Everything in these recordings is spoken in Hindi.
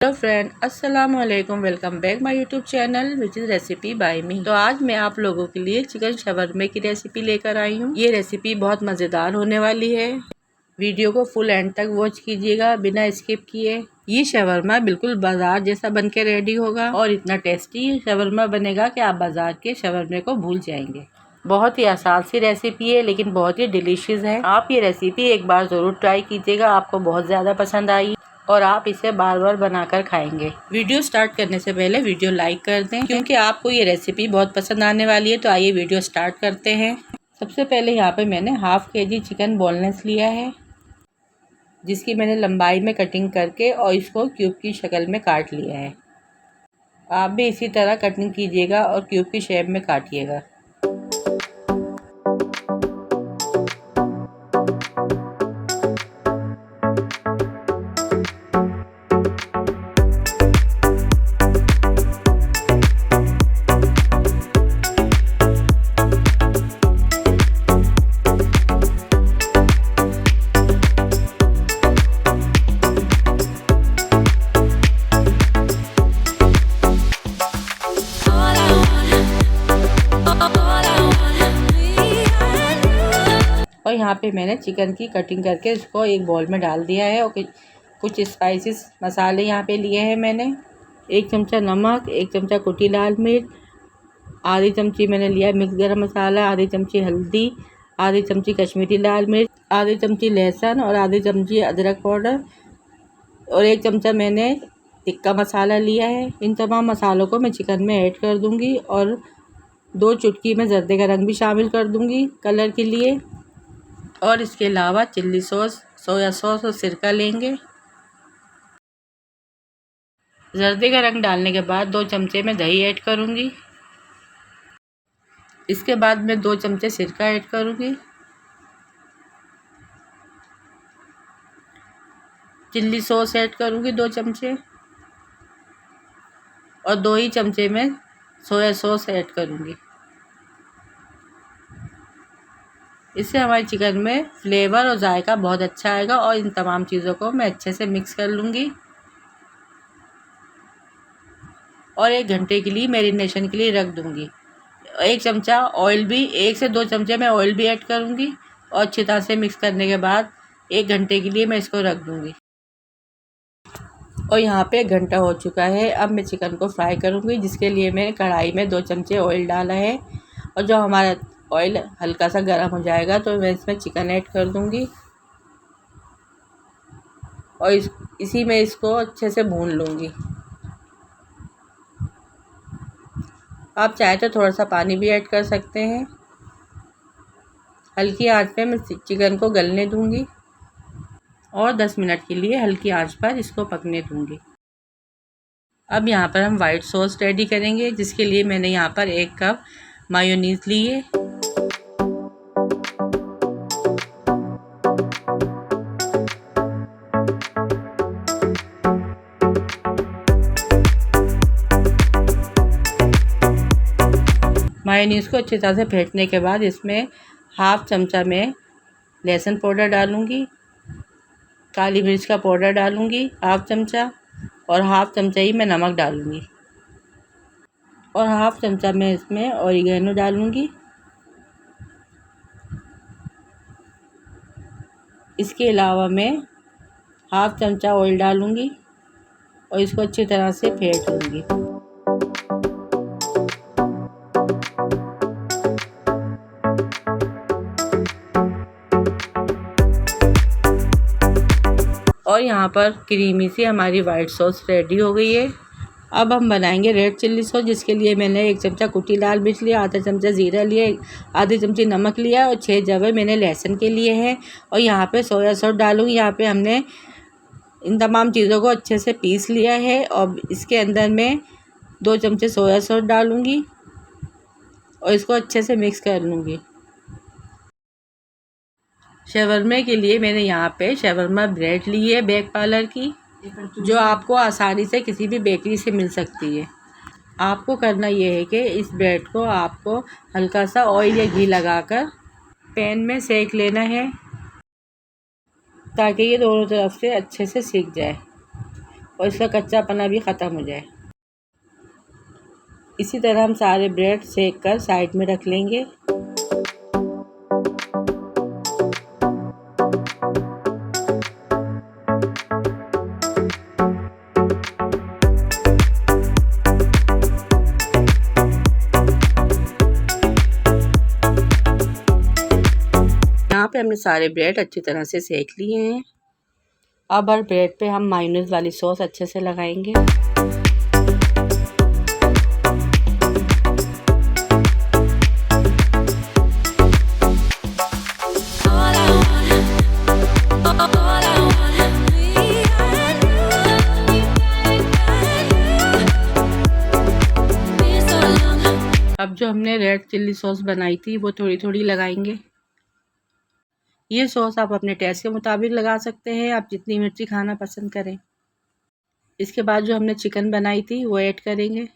हेलो फ्रेंड, अस्सलाम वालेकुम। Welcome back my YouTube channel which is recipe by me. तो आज मैं आप लोगों के लिए चिकन शवरमे की रेसिपी लेकर आई हूँ। ये रेसिपी बहुत मज़ेदार होने वाली है। वीडियो को फुल एंड तक वॉच कीजिएगा बिना स्किप किए। ये शवरमा बिल्कुल बाजार जैसा बन के रेडी होगा और इतना टेस्टी शवरमा बनेगा कि आप बाजार के शवरमे को भूल जाएंगे। बहुत ही आसान सी रेसिपी है लेकिन बहुत ही डिलीशियस है। आप ये रेसिपी एक बार ज़रूर ट्राई कीजिएगा, आपको बहुत ज़्यादा पसंद आई और आप इसे बार बार बनाकर खाएंगे। वीडियो स्टार्ट करने से पहले वीडियो लाइक कर दें क्योंकि आपको ये रेसिपी बहुत पसंद आने वाली है। तो आइए वीडियो स्टार्ट करते हैं। सबसे पहले यहाँ पे मैंने हाफ केजी चिकन बोनलेस लिया है, जिसकी मैंने लंबाई में कटिंग करके और इसको क्यूब की शक्ल में काट लिया है। आप भी इसी तरह कटिंग कीजिएगा और क्यूब की शेप में काटिएगा। और यहाँ पे मैंने चिकन की कटिंग करके इसको एक बाउल में डाल दिया है और कुछ स्पाइसेस मसाले यहाँ पे लिए हैं मैंने। 1 चमचा नमक, 1 चमचा कुटी लाल मिर्च, आधी चमची मैंने लिया मिक्स गरम मसाला, आधी चमची हल्दी, आधी चमची कश्मीरी लाल मिर्च, आधी चमची लहसुन और आधी चमची अदरक पाउडर और 1 चमचा मैंने टिक्का मसाला लिया है। इन तमाम मसालों को मैं चिकन में ऐड कर दूँगी और 2 चुटकी में जर्दे का रंग भी शामिल कर दूँगी कलर के लिए। और इसके अलावा चिल्ली सॉस, सोया सॉस और सिरका लेंगे। जर्दे का रंग डालने के बाद 2 चमचे में दही ऐड करूँगी। इसके बाद मैं 2 चमचे सिरका ऐड करूँगी। चिल्ली सॉस ऐड करूँगी 2 चमचे और 2 ही चमचे में सोया सॉस ऐड करूँगी। इससे हमारे चिकन में फ्लेवर और जायका बहुत अच्छा आएगा। और इन तमाम चीज़ों को मैं अच्छे से मिक्स कर लूँगी और 1 घंटे के लिए मैरिनेशन के लिए रख दूँगी। 1 चमचा ऑयल भी, 1 से 2 चमचे मैं ऑयल भी ऐड करूँगी और अच्छी तरह से मिक्स करने के बाद 1 घंटे के लिए मैं इसको रख दूँगी। और यहाँ पे 1 घंटा हो चुका है। अब मैं चिकन को फ्राई करूँगी, जिसके लिए मैंने कढ़ाई में 2 चमचे ऑयल डाला है और जो हमारा ऑयल हल्का सा गर्म हो जाएगा तो मैं इसमें चिकन ऐड कर दूँगी और इसी में इसको अच्छे से भून लूँगी। आप चाहे तो थोड़ा सा पानी भी ऐड कर सकते हैं। हल्की आंच पे मैं चिकन को गलने दूँगी और 10 मिनट के लिए हल्की आंच पर इसको पकने दूँगी। अब यहाँ पर हम वाइट सॉस रेडी करेंगे, जिसके लिए मैंने यहाँ पर 1 कप मायोनीज़ ली है। मायोनीज़ को अच्छी तरह से फेंटने के बाद इसमें हाफ चमचा में लहसुन पाउडर डालूँगी, काली मिर्च का पाउडर डालूँगी हाफ चमचा और हाफ चमचा ही मैं नमक डालूँगी और हाफ चमचा मैं इसमें ऑरिगेनो डालूँगी। इसके अलावा मैं हाफ चमचा ऑयल डालूँगी और इसको अच्छी तरह से फेंट लूँगी। और यहाँ पर क्रीमी सी हमारी वाइट सॉस रेडी हो गई है। अब हम बनाएंगे रेड चिल्ली सॉस, जिसके लिए मैंने 1 चमचा कुटी लाल मिर्च लिया, आधा चमचा ज़ीरा लिया, आधी चमची नमक लिया और 6 जवे मैंने लहसुन के लिए हैं। और यहाँ पे सोया सॉस डालूँगी। यहाँ पे हमने इन तमाम चीज़ों को अच्छे से पीस लिया है और इसके अंदर मैं 2 चमचे सोया सॉस डालूँगी और इसको अच्छे से मिक्स कर लूँगी। शवरमे के लिए मैंने यहाँ पे शवरमा ब्रेड ली है बेक पार्लर की, जो आपको आसानी से किसी भी बेकरी से मिल सकती है। आपको करना ये है कि इस ब्रेड को आपको हल्का सा ऑयल या घी लगाकर पैन में सेक लेना है ताकि ये दोनों तरफ से अच्छे से सीख जाए। और इसका कच्चापना भी ख़त्म हो जाए। इसी तरह हम सारे ब्रेड सेक कर साइड में रख लेंगे। यहाँ पे हमने सारे ब्रेड अच्छी तरह से सेक लिए हैं। अब हर ब्रेड पे हम मायोनीज वाली सॉस अच्छे से लगाएंगे। अब जो हमने रेड चिल्ली सॉस बनाई थी वो थोड़ी थोड़ी लगाएंगे। ये सॉस आप अपने टेस्ट के मुताबिक लगा सकते हैं, आप जितनी मिर्ची खाना पसंद करें। इसके बाद जो हमने चिकन बनाई थी वो ऐड करेंगे।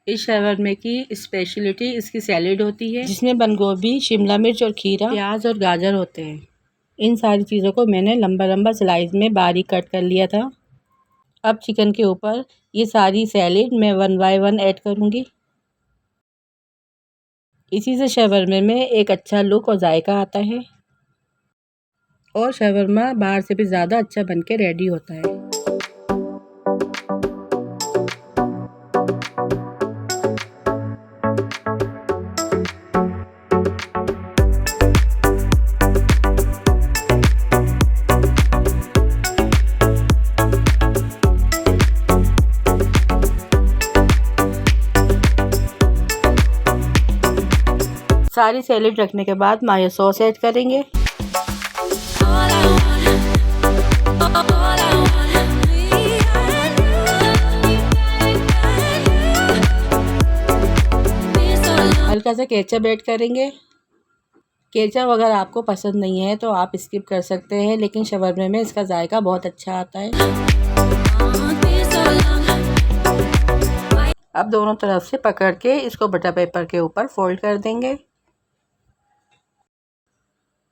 इस शवरमे की स्पेशलिटी इसकी सैलेड होती है, जिसमें बंद गोभी, शिमला मिर्च और खीरा, प्याज और गाजर होते हैं। इन सारी चीज़ों को मैंने लंबा लंबा स्लाइस में बारीक कट कर लिया था। अब चिकन के ऊपर ये सारी सैलेड मैं 1 बाय 1 ऐड करूँगी। इसी से शवरमे में एक अच्छा लुक और जायका आता है और शवरमा बाहर से भी ज़्यादा अच्छा बनके रेडी होता है। सारी सैलेड रखने के बाद मायो सॉस ऐड करेंगे। हल्का सा केचप ऐड करेंगे। केचप अगर आपको पसंद नहीं है तो आप स्किप कर सकते हैं, लेकिन शवरमे में इसका जायका बहुत अच्छा आता है। अब दोनों तरफ से पकड़ के इसको बटर पेपर के ऊपर फोल्ड कर देंगे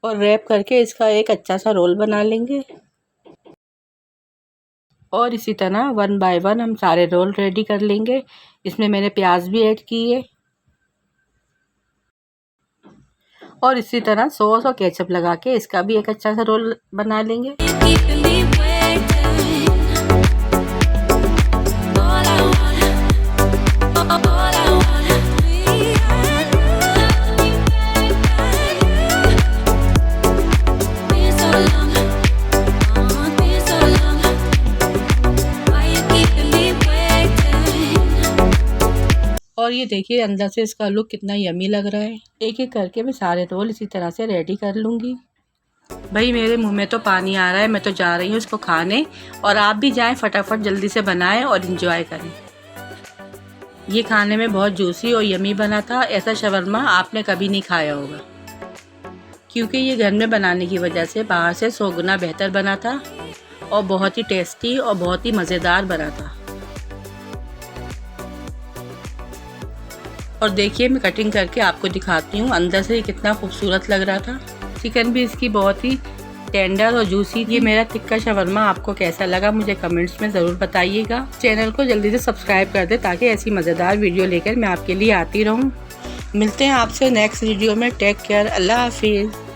और रैप करके इसका एक अच्छा सा रोल बना लेंगे। और इसी तरह 1 बाय 1 हम सारे रोल रेडी कर लेंगे। इसमें मैंने प्याज भी ऐड की है और इसी तरह सॉस और केचप लगा के इसका भी एक अच्छा सा रोल बना लेंगे। और ये देखिए अंदर से इसका लुक कितना यम्मी लग रहा है। एक एक करके मैं सारे रोल इसी तरह से रेडी कर लूँगी। भाई मेरे मुंह में तो पानी आ रहा है, मैं तो जा रही हूँ इसको खाने, और आप भी जाएं फटाफट जल्दी से बनाएं और इन्जॉय करें। ये खाने में बहुत जूसी और यम्मी बना था। ऐसा शवरमा आपने कभी नहीं खाया होगा, क्योंकि ये घर में बनाने की वजह से बाहर से 100 गुना बेहतर बना था और बहुत ही टेस्टी और बहुत ही मज़ेदार बना था। और देखिए मैं कटिंग करके आपको दिखाती हूँ अंदर से कितना खूबसूरत लग रहा था। चिकन भी इसकी बहुत ही टेंडर और जूसी। ये मेरा तिक्का शवरमा आपको कैसा लगा मुझे कमेंट्स में ज़रूर बताइएगा। चैनल को जल्दी से सब्सक्राइब कर दे ताकि ऐसी मज़ेदार वीडियो लेकर मैं आपके लिए आती रहूँ। मिलते हैं आपसे नेक्स्ट वीडियो में। टेक केयर, अल्लाह हाफिज़।